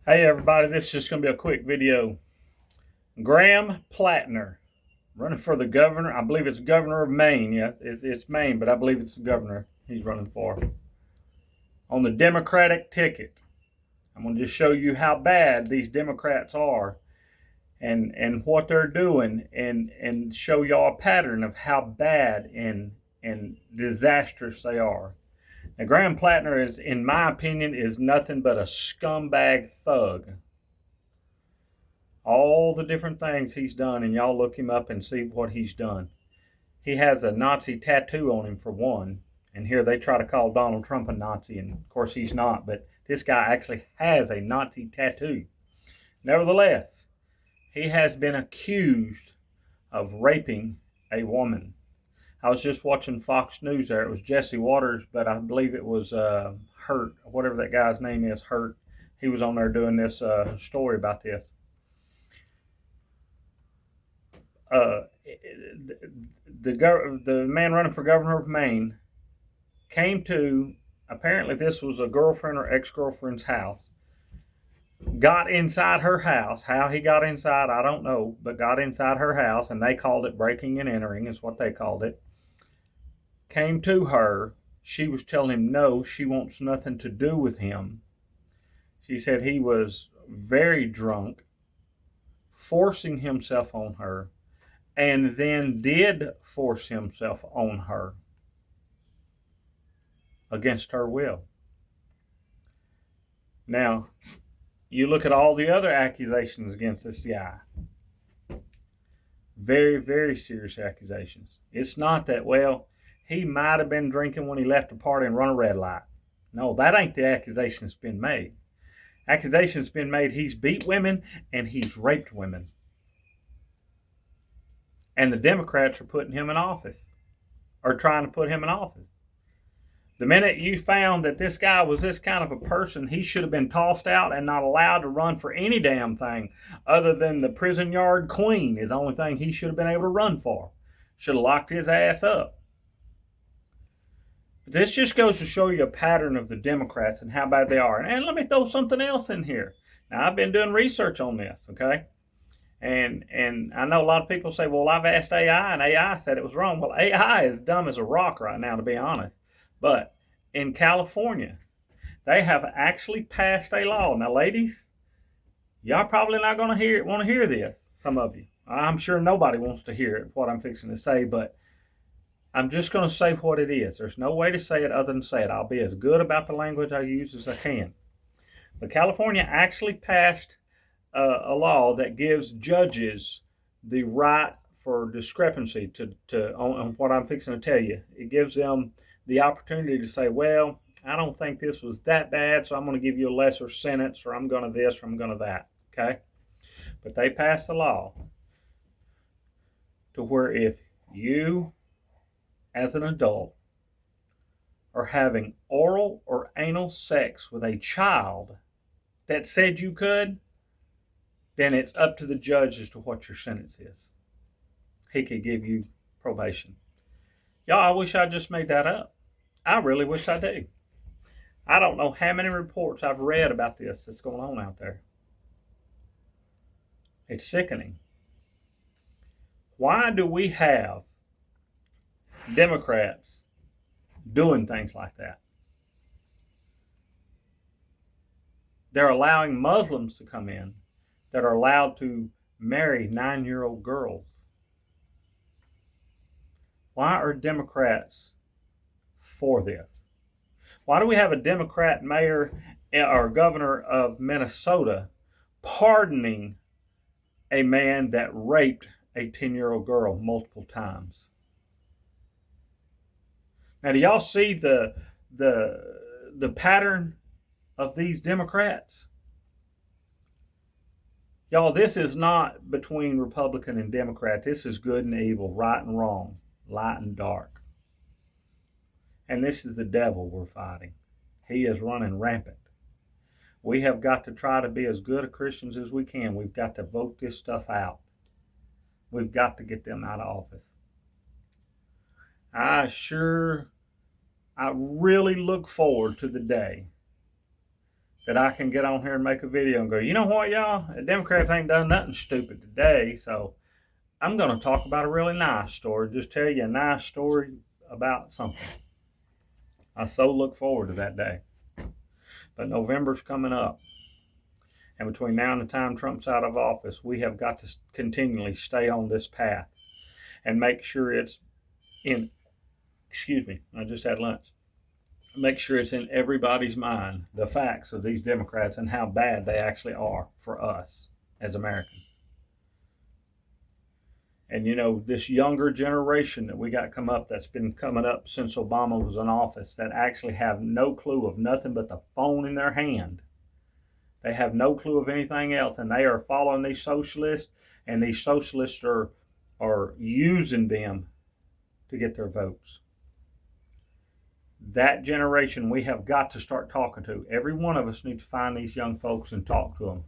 Hey everybody, this is just going to be a quick video. Graham Plattner, running for the governor. I believe it's governor of Maine. Yeah, it's Maine, but I believe it's the governor he's running for. On the Democratic ticket. I'm going to just show you how bad these Democrats are and what they're doing and show y'all a pattern of how bad and disastrous they are. Now, Graham Plattner is, in my opinion, is nothing but a scumbag thug. All the different things he's done, and y'all look him up and see what he's done. He has a Nazi tattoo on him, for one, and here they try to call Donald Trump a Nazi, and of course he's not, but this guy actually has a Nazi tattoo. Nevertheless, he has been accused of raping a woman. I was just watching Fox News there. It was Jesse Waters, but I believe it was Hurt, whatever that guy's name is, Hurt. He was on there doing this story about this. The man running for governor of Maine came to, apparently this was a girlfriend or ex-girlfriend's house, got inside her house. How he got inside, I don't know, but got inside her house, and they called it breaking and entering, is what they called it. Came to her. She was telling him no, she wants nothing to do with him. She said he was very drunk, forcing himself on her, and then did force himself on her against her will. Now, you look at all the other accusations against this guy. Very, very serious accusations. It's not that, well, he might have been drinking when he left the party and run a red light. No, that ain't the accusation that's been made. Accusation's been made he's beat women and he's raped women. And the Democrats are putting him in office, or trying to put him in office. The minute you found that this guy was this kind of a person, he should have been tossed out and not allowed to run for any damn thing other than the prison yard queen is the only thing he should have been able to run for. Should have locked his ass up. But this just goes to show you a pattern of the Democrats and how bad they are. And let me throw something else in here. Now, I've been doing research on this, okay? And I know a lot of people say, well, I've asked AI, and AI said it was wrong. Well, AI is dumb as a rock right now, to be honest. But in California, they have actually passed a law. Now, ladies, y'all probably not going to want to hear this, some of you. I'm sure nobody wants to hear it, what I'm fixing to say, but I'm just going to say what it is. There's no way to say it other than say it. I'll be as good about the language I use as I can. But California actually passed a law that gives judges the right for discrepancy on what I'm fixing to tell you. It gives them the opportunity to say, well, I don't think this was that bad, so I'm going to give you a lesser sentence, or I'm going to this, or I'm going to that, okay? But they passed a law to where if you, as an adult, are having oral or anal sex with a child that said you could, then it's up to the judge as to what your sentence is. He could give you probation. Y'all, I wish I just made that up. I really wish I did. I don't know how many reports I've read about this that's going on out there. It's sickening. Why do we have Democrats doing things like that? They're allowing Muslims to come in that are allowed to marry 9-year-old girls. Why are Democrats for this? Why do we have a Democrat mayor or governor of Minnesota pardoning a man that raped a 10-year-old girl multiple times? Now, do y'all see the pattern of these Democrats? Y'all, this is not between Republican and Democrat. This is good and evil, right and wrong, light and dark. And this is the devil we're fighting. He is running rampant. We have got to try to be as good a Christians as we can. We've got to vote this stuff out. We've got to get them out of office. I really look forward to the day that I can get on here and make a video and go, you know what, y'all? The Democrats ain't done nothing stupid today, so I'm going to talk about a really nice story. Just tell you a nice story about something. I so look forward to that day. But November's coming up. And between now and the time Trump's out of office, we have got to continually stay on this path and make sure it's in, I just had lunch. Make sure it's in everybody's mind, the facts of these Democrats and how bad they actually are for us as Americans. And you know, this younger generation that we got come up, that's been coming up since Obama was in office, that actually have no clue of nothing but the phone in their hand. They have no clue of anything else, and they are following these socialists, and these socialists are using them to get their votes. That generation we have got to start talking to. Every one of us needs to find these young folks and talk to them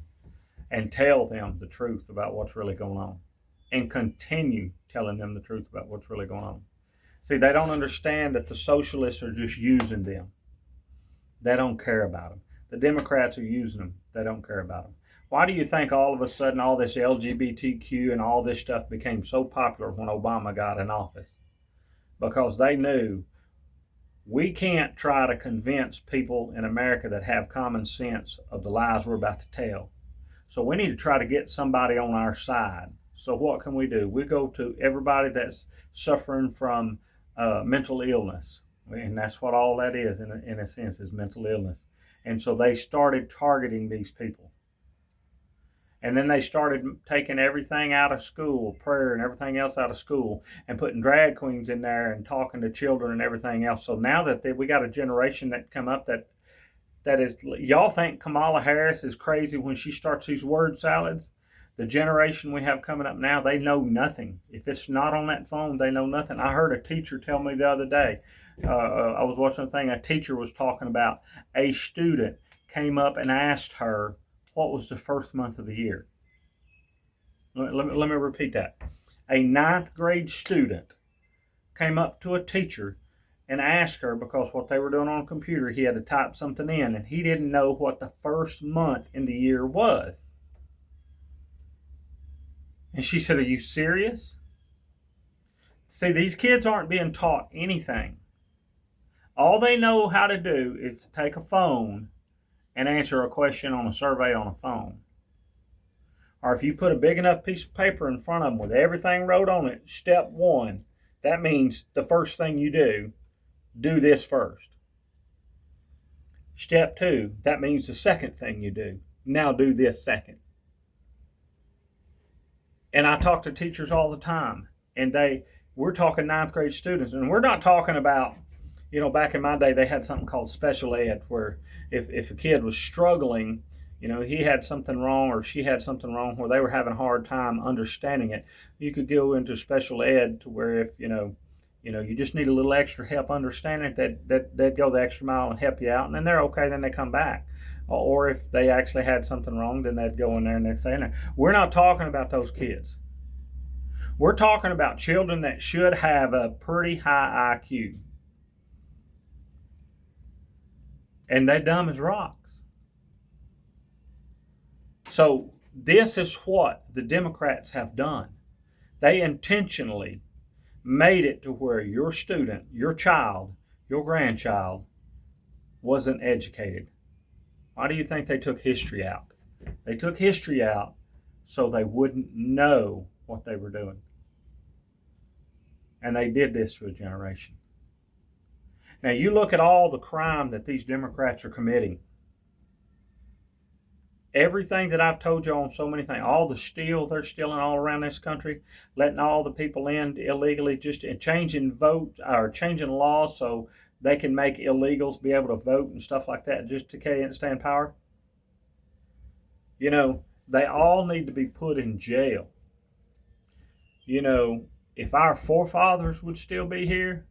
and tell them the truth about what's really going on, and continue telling them the truth about what's really going on. See, they don't understand that the socialists are just using them. They don't care about them. The Democrats are using them. They don't care about them. Why do you think all of a sudden all this LGBTQ and all this stuff became so popular when Obama got in office? Because they knew we can't try to convince people in America that have common sense of the lies we're about to tell. So we need to try to get somebody on our side. So what can we do? We go to everybody that's suffering from mental illness. And that's what all that is, in a sense, is mental illness. And so they started targeting these people. And then they started taking everything out of school, prayer and everything else out of school, and putting drag queens in there and talking to children and everything else. So now that we got a generation that come up that is, y'all think Kamala Harris is crazy when she starts these word salads? The generation we have coming up now, they know nothing. If it's not on that phone, they know nothing. I heard a teacher tell me the other day, I was watching a thing, a teacher was talking about a student came up and asked her what was the first month of the year. Let me repeat that. A 9th grade student came up to a teacher and asked her, because what they were doing on a computer, he had to type something in, and he didn't know what the first month in the year was. And she said, "Are you serious?" See, these kids aren't being taught anything. All they know how to do is to take a phone and answer a question on a survey on a phone. Or if you put a big enough piece of paper in front of them with everything wrote on it, step 1, that means the first thing you do this first. Step 2, that means the second thing you do. Now do this second. And I talk to teachers all the time, and we're talking 9th grade students, and we're not talking about, back in my day, they had something called special ed, where if a kid was struggling, he had something wrong or she had something wrong where they were having a hard time understanding it, you could go into special ed to where if, you just need a little extra help understanding it, they'd go the extra mile and help you out, and then they're okay, then they come back. Or if they actually had something wrong, then they'd go in there and they'd say, no. We're not talking about those kids. We're talking about children that should have a pretty high IQ. And they're dumb as rocks. So this is what the Democrats have done. They intentionally made it to where your student, your child, your grandchild wasn't educated. Why do you think they took history out? They took history out so they wouldn't know what they were doing. And they did this to a generation. Now you look at all the crime that these Democrats are committing. Everything that I've told you on so many things, all the steel they're stealing all around this country, letting all the people in illegally, just changing laws so they can make illegals be able to vote and stuff like that just to stay in power. They all need to be put in jail. If our forefathers would still be here,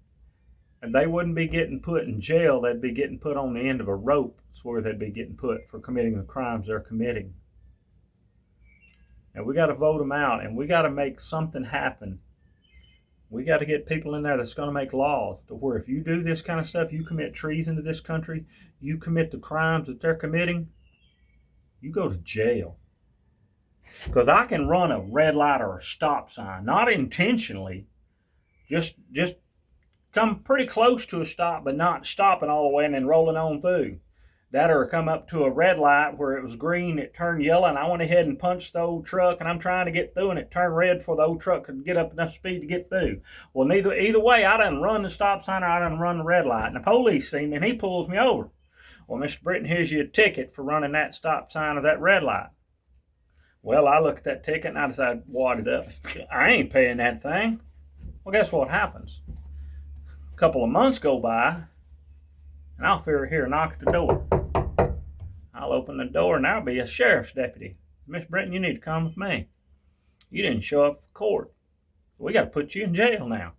and they wouldn't be getting put in jail, they'd be getting put on the end of a rope. That's where they'd be getting put for committing the crimes they're committing. And we got to vote them out, and we got to make something happen. We got to get people in there that's going to make laws to where if you do this kind of stuff, you commit treason to this country, you commit the crimes that they're committing, you go to jail. Because I can run a red light or a stop sign, not intentionally, just come pretty close to a stop, but not stopping all the way and then rolling on through. That or come up to a red light where it was green, it turned yellow, and I went ahead and punched the old truck, and I'm trying to get through, and it turned red before the old truck could get up enough speed to get through. Well, either way, I done run the stop sign or I done run the red light, and the police see me, and he pulls me over. Well, Mr. Britton, here's your ticket for running that stop sign or that red light. Well, I look at that ticket, and I decide to wad it up. I ain't paying that thing. Well, guess what happens? A couple of months go by, and I'll hear a knock at the door. I'll open the door, and there'll be a sheriff's deputy. Miss Britton, you need to come with me. You didn't show up for court. We got to put you in jail now.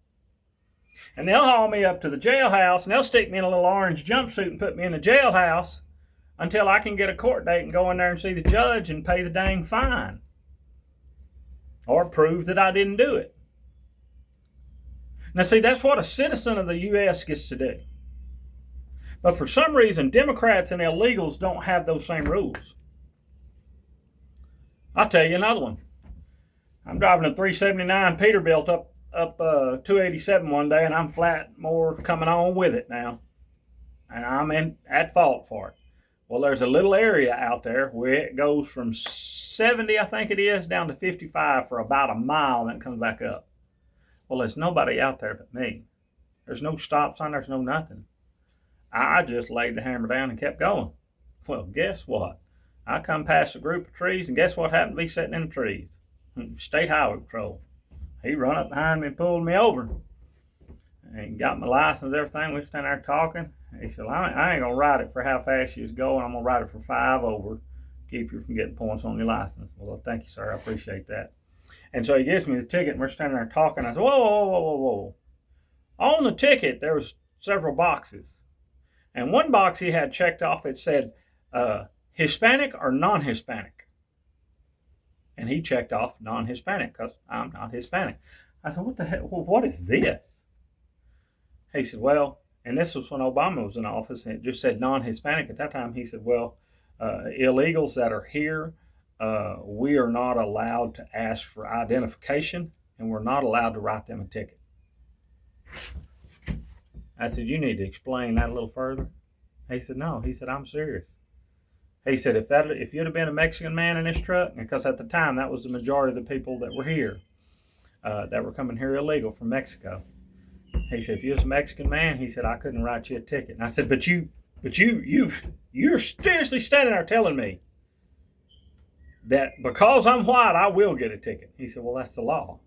And they'll haul me up to the jailhouse, and they'll stick me in a little orange jumpsuit and put me in the jailhouse until I can get a court date and go in there and see the judge and pay the dang fine. Or prove that I didn't do it. Now see, that's what a citizen of the U.S. gets to do. But for some reason, Democrats and illegals don't have those same rules. I'll tell you another one. I'm driving a 379 Peterbilt up 287 one day, and I'm flat more coming on with it now. And I'm at fault for it. Well, there's a little area out there where it goes from 70, I think it is, down to 55 for about a mile, and then it comes back up. Well, there's nobody out there but me. There's no stop sign, there's no nothing. I just laid the hammer down and kept going. Well, guess what? I come past a group of trees, and guess what happened to me sitting in the trees? State Highway Patrol. He run up behind me and pulled me over. And got my license and everything. We standing there talking. He said, well, I ain't going to ride it for how fast you was going. I'm going to ride it for 5 over. Keep you from getting points on your license. Well, thank you, sir. I appreciate that. And so he gives me the ticket, and we're standing there talking. I said, whoa. On the ticket, there was several boxes. And one box he had checked off, it said, Hispanic or non-Hispanic. And he checked off non-Hispanic because I'm not Hispanic. I said, what the hell? Well, what is this? He said, well, and this was when Obama was in office, and it just said non-Hispanic at that time. He said, well, illegals that are here, we are not allowed to ask for identification, and we're not allowed to write them a ticket. I said, you need to explain that a little further. He said, no. He said, I'm serious. He said, if you'd have been a Mexican man in this truck, because at the time that was the majority of the people that were here, that were coming here illegal from Mexico. He said, if you was a Mexican man, he said, I couldn't write you a ticket. And I said, but you're seriously standing there telling me that because I'm white, I will get a ticket. He said, well, that's the law.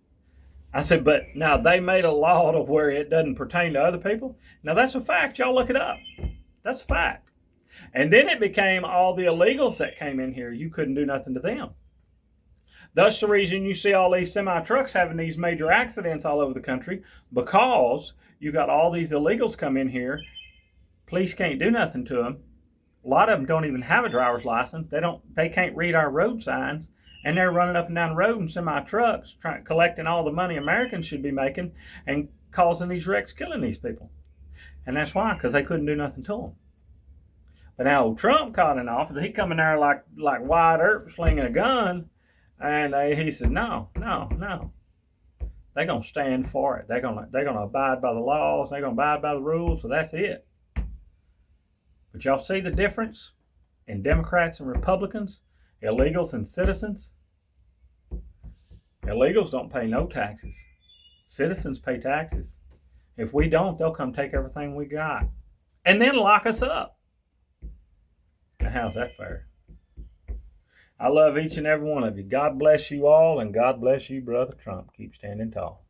I said, but now they made a law to where it doesn't pertain to other people. Now that's a fact. Y'all look it up. That's a fact. And then it became all the illegals that came in here. You couldn't do nothing to them. That's the reason you see all these semi-trucks having these major accidents all over the country, because you got all these illegals come in here. Police can't do nothing to them. A lot of them don't even have a driver's license. They can't read our road signs. And they're running up and down the road in semi-trucks, collecting all the money Americans should be making and causing these wrecks, killing these people. And that's why, because they couldn't do nothing to them. But now old Trump caught in office. He come in there like Wyatt Earp slinging a gun. And he said, no. They're going to stand for it. They're going to abide by the laws. They're going to abide by the rules. So that's it. But y'all see the difference in Democrats and Republicans? Illegals and citizens? Illegals don't pay no taxes. Citizens pay taxes. If we don't, they'll come take everything we got. And then lock us up. Now, how's that fair? I love each and every one of you. God bless you all, and God bless you, Brother Trump. Keep standing tall.